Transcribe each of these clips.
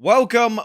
Welcome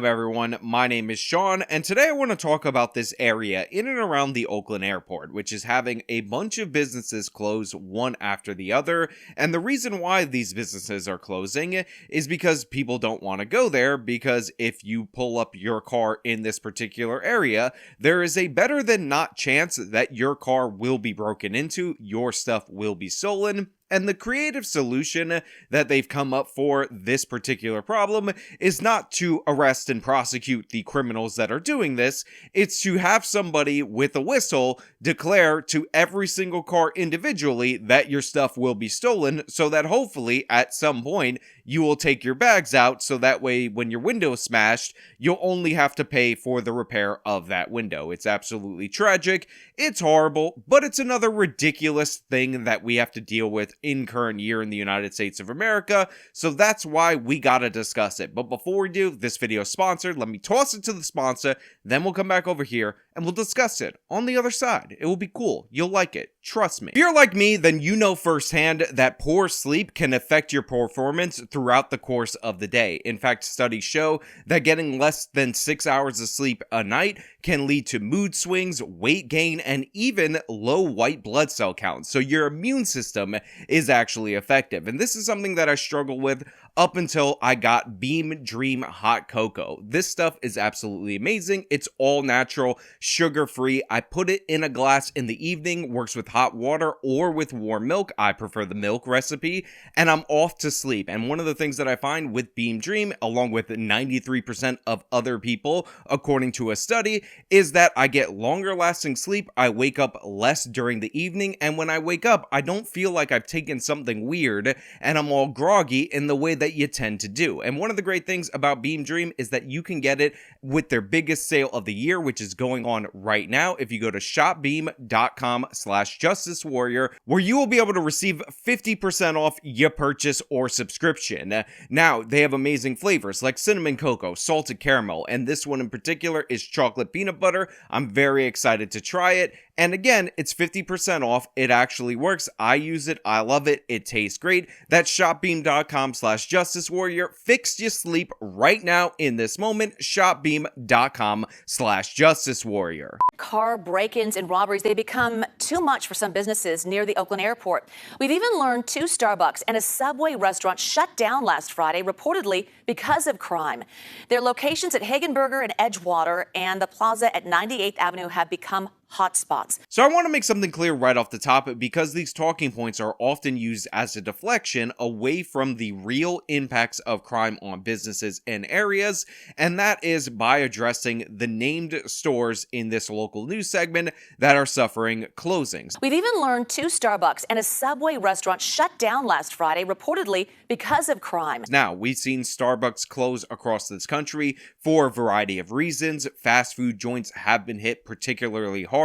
everyone. My name is Sean, and today I want to talk about this area in and around the Oakland airport, which is having a bunch of businesses close one after the other. And the reason why these businesses are closing is because people don't want to go there, because if you pull up your car in this particular area, there is a better than not chance that your car will be broken into, your stuff will be stolen. And the creative solution that they've come up for this particular problem is not to arrest and prosecute the criminals that are doing this, it's to have somebody with a whistle declare to every single car individually that your stuff will be stolen, so that hopefully at some point you will take your bags out, so that way when your window is smashed, you'll only have to pay for the repair of that window. It's absolutely tragic, it's horrible, but it's another ridiculous thing that we have to deal with in current year in the United States of America, so that's why we gotta discuss it. But before we do, this video is sponsored. Let me toss it to the sponsor, then we'll come back over here and we'll discuss it on the other side. It will be cool. You'll like it. Trust me. If you're like me, then you know firsthand that poor sleep can affect your performance throughout the course of the day. In fact, studies show that getting less than 6 hours of sleep a night can lead to mood swings, weight gain, and even low white blood cell counts. So your immune system is actually effective. And this is something that I struggle with up until I got Beam Dream Hot Cocoa. This stuff is absolutely amazing. It's all natural, sugar-free. I put it in a glass in the evening, works with hot water or with warm milk. I prefer the milk recipe, and I'm off to sleep. And one of the things that I find with Beam Dream, along with 93% of other people, according to a study, is that I get longer lasting sleep. I wake up less during the evening, and when I wake up, I don't feel like I've taken something weird and I'm all groggy in the way that you tend to do. And one of the great things about Beam Dream is that you can get it with their biggest sale of the year, which is going on right now. If you go to shopbeam.com/justicewarrior, where you will be able to receive 50% off your purchase or subscription. Now, they have amazing flavors like cinnamon cocoa, salted caramel, and this one in particular is chocolate peanut butter. I'm very excited to try it. And again, it's 50% off. It actually works. I use it. I love it. It tastes great. That's shopbeam.com/justicewarrior. Fix your sleep right now in this moment. Shopbeam.com/justicewarrior. Car break-ins and robberies, they become too much for some businesses near the Oakland airport. We've even learned 2 Starbucks and a Subway restaurant shut down last Friday, reportedly because of crime. Their locations at Hagenberger and Edgewater and the plaza at 98th Avenue have become hotspots. So I want to make something clear right off the top, because these talking points are often used as a deflection away from the real impacts of crime on businesses and areas, and that is by addressing the named stores in this local news segment that are suffering closings. We've even learned 2 Starbucks and a Subway restaurant shut down last Friday, reportedly because of crime. Now, we've seen Starbucks close across this country for a variety of reasons. Fast food joints have been hit particularly hard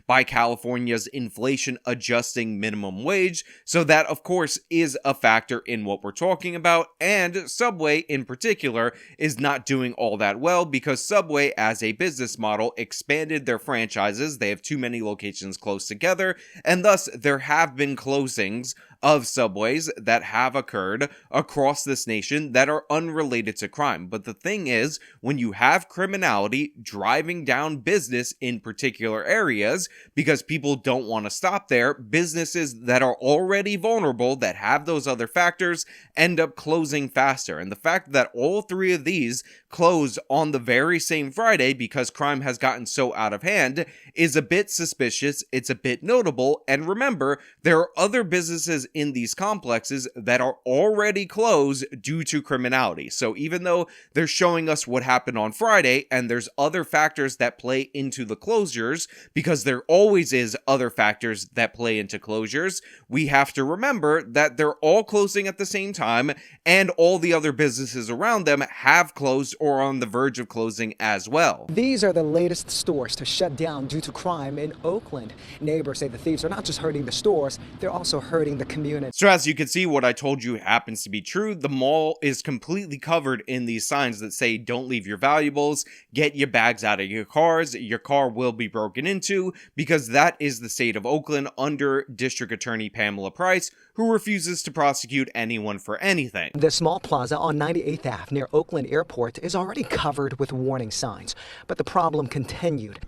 by California's inflation adjusting minimum wage, so that of course is a factor in what we're talking about. And Subway in particular is not doing all that well, because Subway as a business model expanded their franchises. They have too many locations close together, and thus there have been closings of Subways that have occurred across this nation that are unrelated to crime. But the thing is, when you have criminality driving down business in particular areas because people don't want to stop there, businesses that are already vulnerable, that have those other factors, end up closing faster. And the fact that all 3 of these closed on the very same Friday because crime has gotten so out of hand is a bit suspicious. It's a bit notable. And remember, there are other businesses in these complexes that are already closed due to criminality. So even though they're showing us what happened on Friday, and there's other factors that play into the closures, because there always is other factors that play into closures, we have to remember that they're all closing at the same time, and all the other businesses around them have closed or are on the verge of closing as well. These are the latest stores to shut down due to crime in Oakland. Neighbors say the thieves are not just hurting the stores, they're also hurting the community. community. So as you can see, what I told you happens to be true. The mall is completely covered in these signs that say, don't leave your valuables, get your bags out of your cars, your car will be broken into, because that is the state of Oakland under District Attorney Pamela Price, who refuses to prosecute anyone for anything. The small plaza on 98th Ave near Oakland Airport is already covered with warning signs, but the problem continued.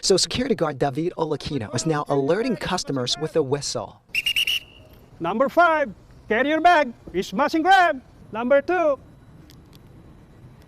So security guard David Olakino is now alerting customers with a whistle. Number 5, carry your bag. It's smash and grab. Number 2,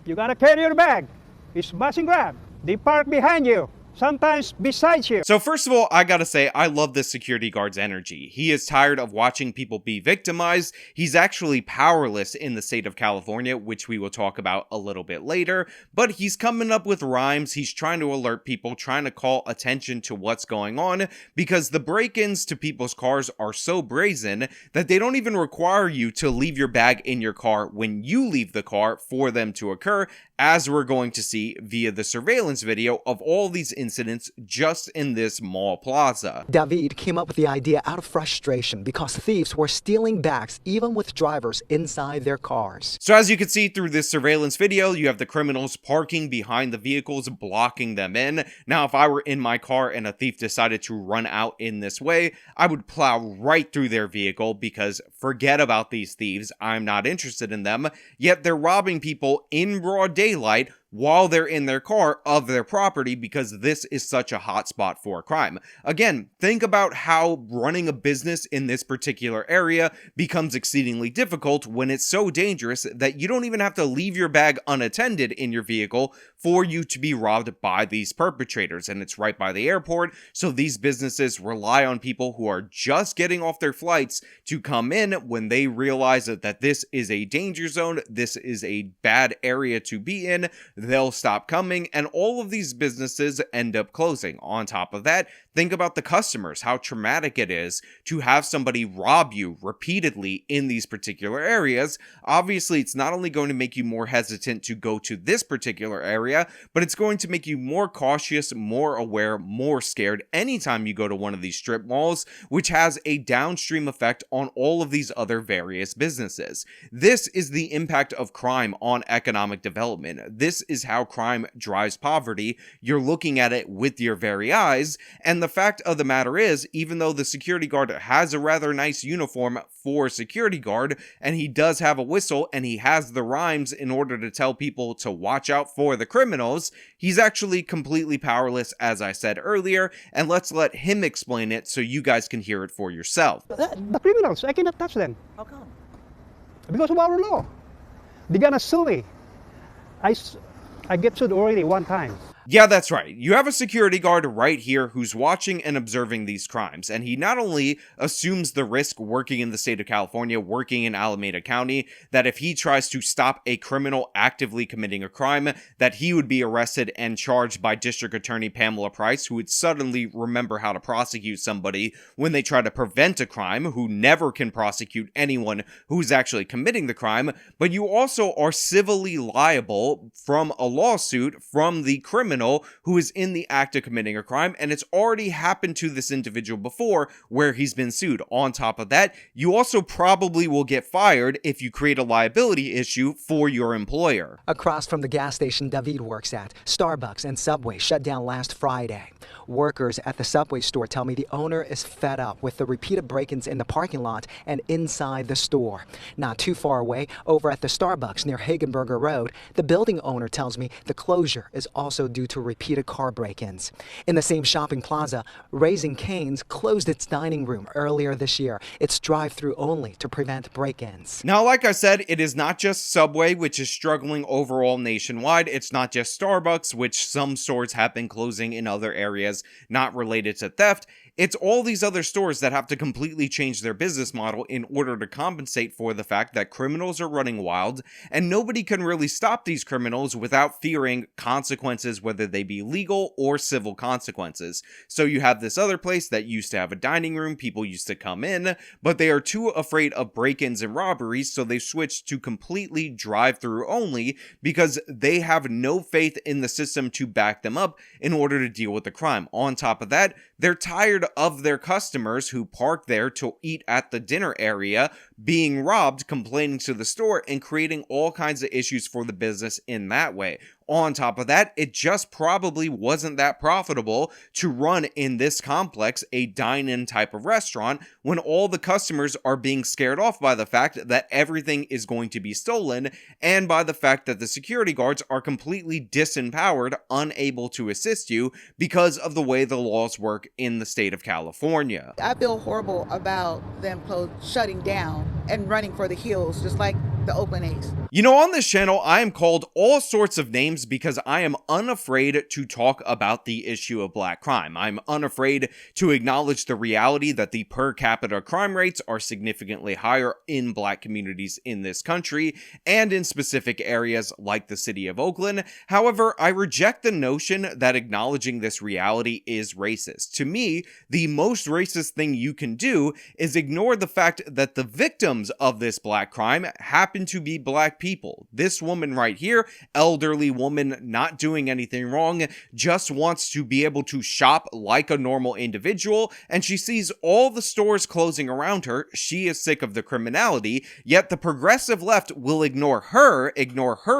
you gotta carry your bag. It's smash and grab. They park behind you, sometimes beside you. So first of all, I gotta say, I love this security guard's energy. He is tired of watching people be victimized. He's actually powerless in the state of California, which we will talk about a little bit later, but he's coming up with rhymes. He's trying to alert people, trying to call attention to what's going on, because the break-ins to people's cars are so brazen that they don't even require you to leave your bag in your car when you leave the car for them to occur, as we're going to see via the surveillance video of all these incidents just in this mall plaza. David came up with the idea out of frustration because thieves were stealing bags even with drivers inside their cars. So as you can see through this surveillance video, you have the criminals parking behind the vehicles, blocking them in. Now, if I were in my car and a thief decided to run out in this way, I would plow right through their vehicle because forget about these thieves, I'm not interested in them. Yet they're robbing people in broad daylight while they're in their car of their property because this is such a hot spot for crime. Again, think about how running a business in this particular area becomes exceedingly difficult when it's so dangerous that you don't even have to leave your bag unattended in your vehicle for you to be robbed by these perpetrators. And it's right by the airport, so these businesses rely on people who are just getting off their flights to come in when they realize that this is a danger zone, this is a bad area to be in. They'll stop coming, and all of these businesses end up closing. On top of that, think about the customers, how traumatic it is to have somebody rob you repeatedly in these particular areas. Obviously, it's not only going to make you more hesitant to go to this particular area, but it's going to make you more cautious, more aware, more scared anytime you go to one of these strip malls, which has a downstream effect on all of these other various businesses. This is the impact of crime on economic development. This is how crime drives poverty. You're looking at it with your very eyes, and the fact of the matter is, even though the security guard has a rather nice uniform for security guard, and he does have a whistle, and he has the rhymes in order to tell people to watch out for the criminals, he's actually completely powerless, as I said earlier, and let's let him explain it so you guys can hear it for yourself. The criminals, I cannot touch them. How come? Because of our law. They're gonna sue me. I get sued already one time. Yeah, that's right. You have a security guard right here who's watching and observing these crimes, and he not only assumes the risk working in the state of California, working in Alameda County, that if he tries to stop a criminal actively committing a crime, that he would be arrested and charged by District Attorney Pamela Price, who would suddenly remember how to prosecute somebody when they try to prevent a crime, who never can prosecute anyone who's actually committing the crime, but you also are civilly liable from a lawsuit from the criminal who is in the act of committing a crime, and it's already happened to this individual before where he's been sued. On top of that, you also probably will get fired if you create a liability issue for your employer. Across from the gas station David works at, Starbucks and Subway shut down last Friday. Workers at the Subway store tell me the owner is fed up with the repeated break-ins in the parking lot and inside the store. Not too far away, over at the Starbucks near Hagenberger Road, the building owner tells me the closure is also due to repeated car break-ins. In the same shopping plaza, Raising Cane's closed its dining room earlier this year. It's drive-through only to prevent break-ins. Now, like I said, it is not just Subway, which is struggling overall nationwide. It's not just Starbucks, which some stores have been closing in other areas not related to theft. It's all these other stores that have to completely change their business model in order to compensate for the fact that criminals are running wild, and nobody can really stop these criminals without fearing consequences, whether they be legal or civil consequences. So you have this other place that used to have a dining room, people used to come in, but they are too afraid of break-ins and robberies, so they switched to completely drive-through only because they have no faith in the system to back them up in order to deal with the crime. On top of that, they're tired tired of their customers who park there to eat at the dinner area being robbed, complaining to the store, and creating all kinds of issues for the business in that way. On top of that, it just probably wasn't that profitable to run in this complex a dine-in type of restaurant when all the customers are being scared off by the fact that everything is going to be stolen and by the fact that the security guards are completely disempowered, unable to assist you because of the way the laws work in the state of California. I feel horrible about them shutting down and running for the hills, just like the Oakland A's. You know, on this channel, I am called all sorts of names because I am unafraid to talk about the issue of black crime. I'm unafraid to acknowledge the reality that the per capita crime rates are significantly higher in black communities in this country and in specific areas like the city of Oakland. However, I reject the notion that acknowledging this reality is racist. To me, the most racist thing you can do is ignore the fact that the victims of this black crime happen to be black people. This woman right here, elderly woman, not doing anything wrong, just wants to be able to shop like a normal individual, and she sees all the stores closing around her. She is sick of the criminality, yet the progressive left will ignore her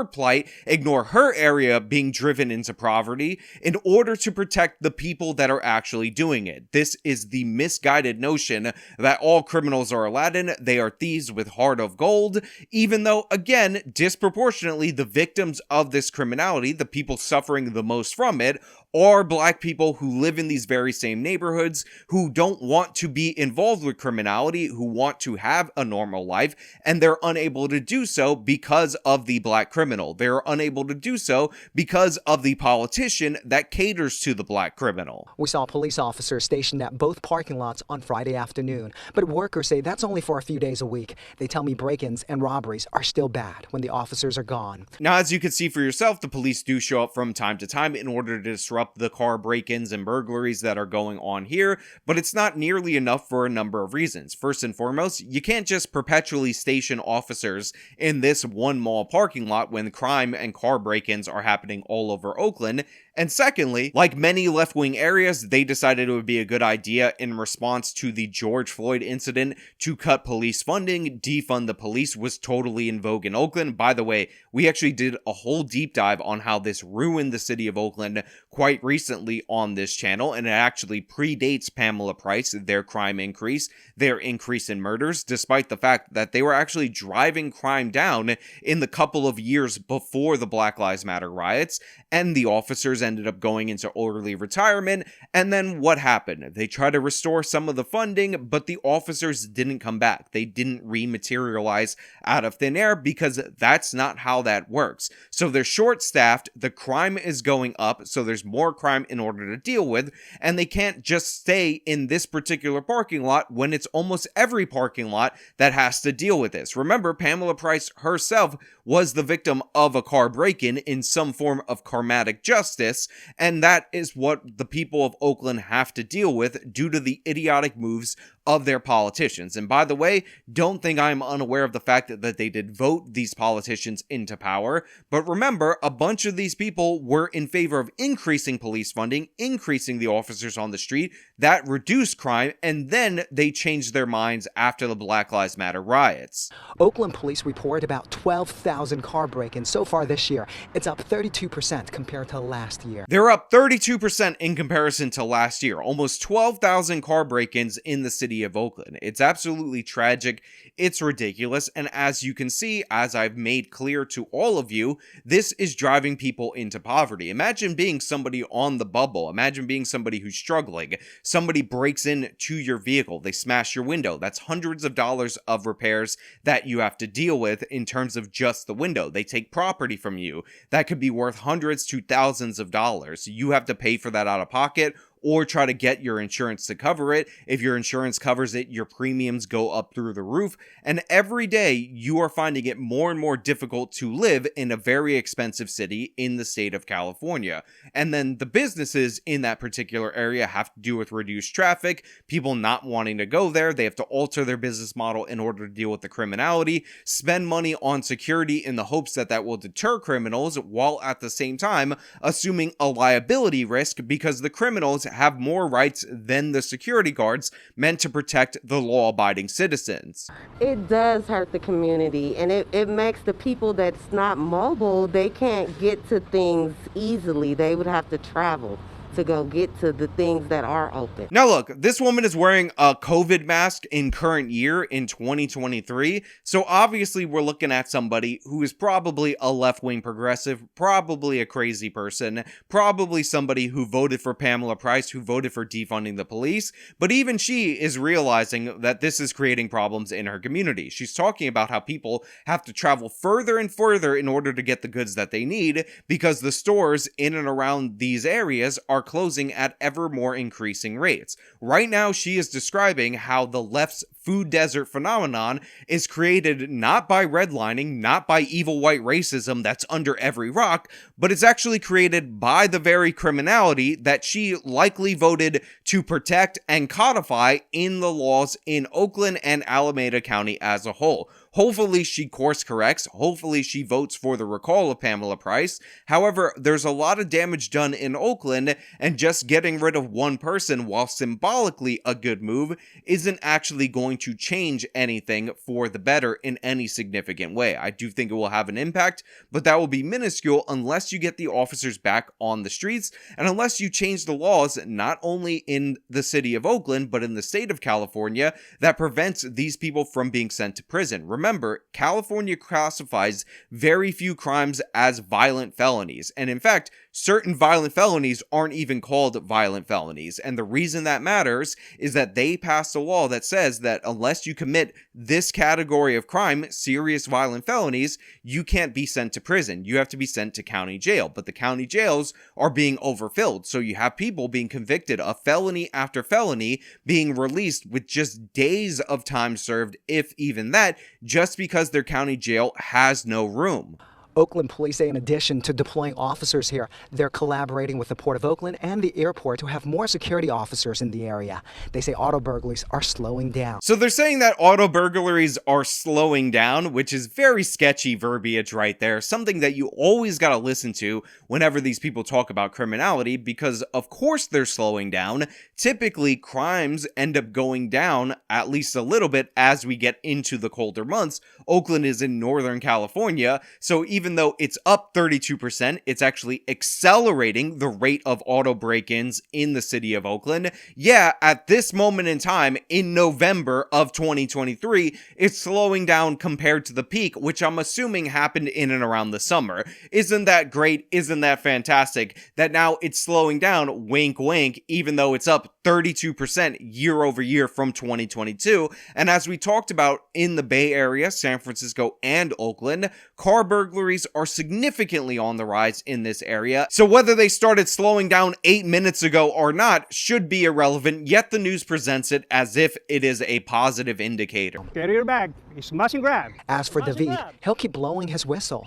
plight, ignore her area being driven into poverty in order to protect the people that are actually doing it. This is the misguided notion that all criminals are Aladdin, they are thieves with heart of gold, even though, again, disproportionately, the victims of this criminality, the people suffering the most from it, are black people who live in these very same neighborhoods, who don't want to be involved with criminality, who want to have a normal life, and they're unable to do so because of the black criminal. They're unable to do so because of the politician that caters to the black criminal. We saw police officers stationed at both parking lots on Friday afternoon, but workers say that's only for a few days a week. They tell me break-ins and robberies are still bad when the officers are gone. Now, as you can see for yourself, the police do show up from time to time in order to disrupt the car break-ins and burglaries that are going on here, but it's not nearly enough for a number of reasons. First and foremost, you can't just perpetually station officers in this one mall parking lot when crime and car break-ins are happening all over Oakland. And secondly, like many left-wing areas, they decided it would be a good idea in response to the George Floyd incident to cut police funding. Defund the police was totally in vogue in Oakland. By the way, we actually did a whole deep dive on how this ruined the city of Oakland quite recently on this channel, and it actually predates Pamela Price, their crime increase, their increase in murders, despite the fact that they were actually driving crime down in the couple of years before the Black Lives Matter riots, and the officers ended up going into orderly retirement. And then what happened? They tried to restore some of the funding, but the officers didn't come back. They didn't rematerialize out of thin air because that's not how that works. So they're short-staffed, the crime is going up, so there's more crime in order to deal with, and they can't just stay in this particular parking lot when it's almost every parking lot that has to deal with this. Remember, Pamela Price herself was the victim of a car break-in in some form of karmatic justice, and that is what the people of Oakland have to deal with due to the idiotic moves of their politicians. And by the way, don't think I'm unaware of the fact that they did vote these politicians into power, but remember, a bunch of these people were in favor of increasing police funding, increasing the officers on the street, that reduced crime, and then they changed their minds after the Black Lives Matter riots. Oakland police report about 12,000 car break-ins so far this year. It's up 32% compared to last year. They're up 32% in comparison to last year. Almost 12,000 car break-ins in the city of Oakland. It's absolutely tragic. It's ridiculous. And as you can see, as I've made clear to all of you, this is driving people into poverty. Imagine being somebody on the bubble. Imagine being somebody who's struggling. Somebody breaks into your vehicle. They smash your window. That's hundreds of dollars of repairs that you have to deal with in terms of just the window. They take property from you. That could be worth hundreds to thousands of dollars. You have to pay for that out of pocket, or try to get your insurance to cover it. If your insurance covers it, your premiums go up through the roof. And every day, you are finding it more and more difficult to live in a very expensive city in the state of California. And then the businesses in that particular area have to do with reduced traffic, people not wanting to go there. They have to alter their business model in order to deal with the criminality, spend money on security in the hopes that that will deter criminals, while at the same time assuming a liability risk because the criminals have more rights than the security guards meant to protect the law-abiding citizens. It does hurt the community, and it makes the people that's not mobile, they can't get to things easily. They would have to travel to go get to the things that are open. Now look, this woman is wearing a COVID mask in current year in 2023, so obviously we're looking at somebody who is probably a left-wing progressive, probably a crazy person, probably somebody who voted for Pamela Price, who voted for defunding the police, but even she is realizing that this is creating problems in her community. She's talking about how people have to travel further and further in order to get the goods that they need because the stores in and around these areas are closing at ever more increasing rates. Right now, she is describing how the left's food desert phenomenon is created not by redlining, not by evil white racism that's under every rock, but it's actually created by the very criminality that she likely voted to protect and codify in the laws in Oakland and Alameda County as a whole. Hopefully she course corrects. Hopefully she votes for the recall of Pamela Price. However, there's a lot of damage done in Oakland, and just getting rid of one person, while symbolically a good move, isn't actually going to change anything for the better in any significant way. I do think it will have an impact, but that will be minuscule unless you get the officers back on the streets, and unless you change the laws not only in the city of Oakland, but in the state of California that prevents these people from being sent to prison. Remember, California classifies very few crimes as violent felonies, and in fact, certain violent felonies aren't even called violent felonies, and the reason that matters is that they passed a law that says that unless you commit this category of crime, serious violent felonies, you can't be sent to prison. You have to be sent to county jail, but the county jails are being overfilled, so you have people being convicted of felony after felony being released with just days of time served, if even that, just because their county jail has no room. Oakland police say in addition to deploying officers here, they're collaborating with the Port of Oakland and the airport to have more security officers in the area. They say auto burglaries are slowing down. So they're saying that auto burglaries are slowing down, which is very sketchy verbiage right there. Something that you always got to listen to whenever these people talk about criminality, because of course they're slowing down. Typically, crimes end up going down at least a little bit as we get into the colder months. Oakland is in Northern California, so even though it's up 32%, it's actually accelerating the rate of auto break-ins in the city of Oakland. Yeah, at this moment in time, in November of 2023, it's slowing down compared to the peak, which I'm assuming happened in and around the summer. Isn't that great? Isn't that fantastic? That now it's slowing down, wink wink, even though it's up 32% year over year from 2022. And as we talked about in the Bay Area, San Francisco, and Oakland, car burglaries are significantly on the rise in this area. So whether they started slowing down 8 minutes ago or not should be irrelevant, yet the news presents it as if it is a positive indicator. Carry your bag. It's smash and grab. As for Smash and David, grab. he'll keep blowing his whistle.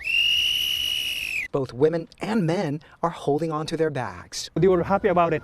Both women and men are holding on to their bags. They were happy about it,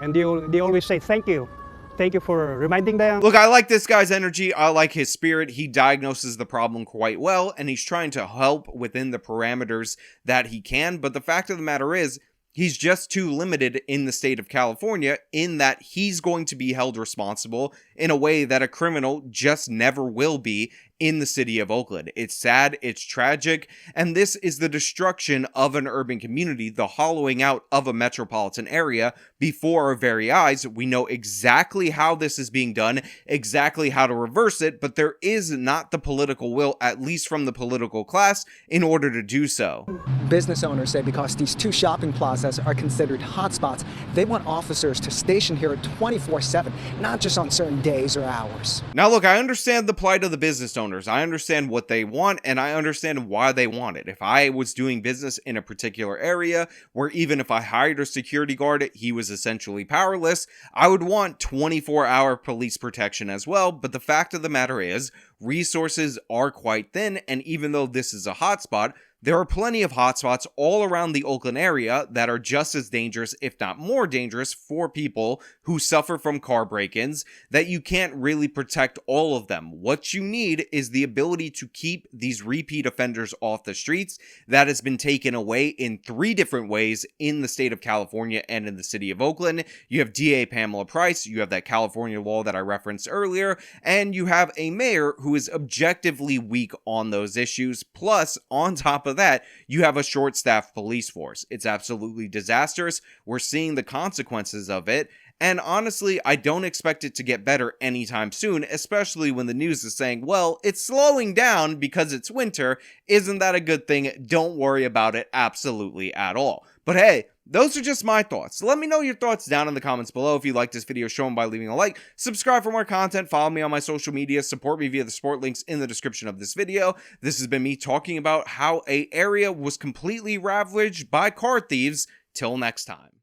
and they always say thank you. Thank you for reminding them. Look, I like this guy's energy. I like his spirit. He diagnoses the problem quite well, and he's trying to help within the parameters that he can. But the fact of the matter is, he's just too limited in the state of California in that he's going to be held responsible in a way that a criminal just never will be in the city of Oakland. It's sad, it's tragic, and this is the destruction of an urban community, the hollowing out of a metropolitan area before our very eyes. We know exactly how this is being done, exactly how to reverse it, but there is not the political will, at least from the political class, in order to do so. Business owners say because these two shopping plazas are considered hotspots, they want officers to station here 24/7, not just on certain days or hours. Now look, I understand the plight of the business owners. I understand what they want, and I understand why they want it. If I was doing business in a particular area, where even if I hired a security guard, he was essentially powerless, I would want 24-hour police protection as well. But the fact of the matter is, resources are quite thin, and even though this is a hotspot, there are plenty of hotspots all around the Oakland area that are just as dangerous, if not more dangerous, for people who suffer from car break-ins, that you can't really protect all of them. What you need is the ability to keep these repeat offenders off the streets. That has been taken away in 3 different ways in the state of California and in the city of Oakland. You have DA Pamela Price, you have that California law that I referenced earlier, and you have a mayor who is objectively weak on those issues. Plus, on top of that, you have a short-staffed police force. It's absolutely disastrous. We're seeing the consequences of it. And honestly, I don't expect it to get better anytime soon, especially when the news is saying, well, it's slowing down because it's winter. Isn't that a good thing? Don't worry about it absolutely at all. But hey, those are just my thoughts. Let me know your thoughts down in the comments below. If you like this video, show them by leaving a like, subscribe for more content, follow me on my social media, support me via the support links in the description of this video. This has been me talking about how an area was completely ravaged by car thieves. Till next time.